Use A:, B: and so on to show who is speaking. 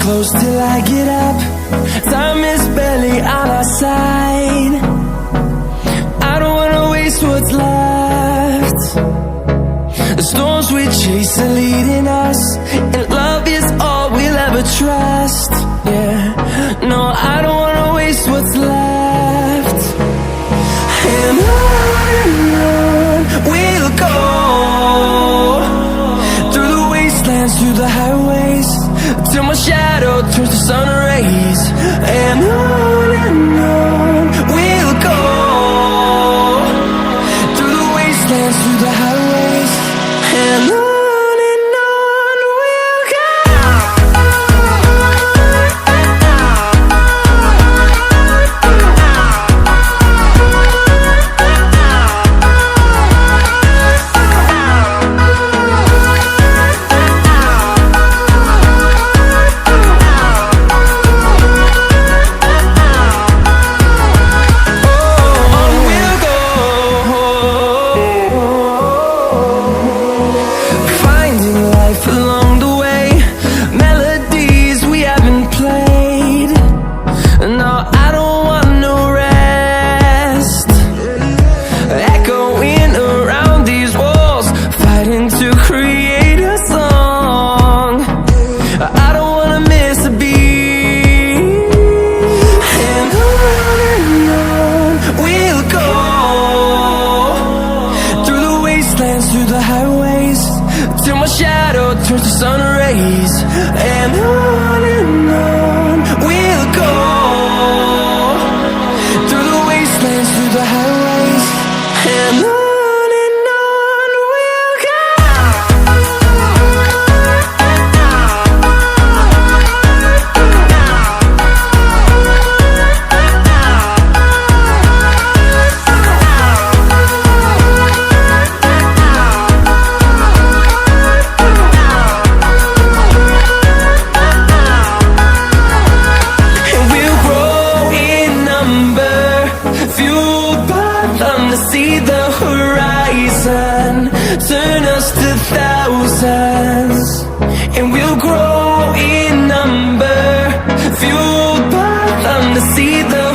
A: close till I get up. Time is barely on our side. I don't wanna waste what's left. The storms we chase are leading us, and love is all we'll ever trust. Yeah, no, I don't wanna waste what's left. And on we'll go, through the wastelands, through the highways, till my shadow turns to sun rays. And on we'll go, through the wastelands, through the highways, and on we'll go. Through the highways, till my shadow turns to sun rays. And on we'll go, through the wastelands, through the highways, and on we'll go. See the horizon, turn us to thousands, and we'll grow in number, fueled by them to see the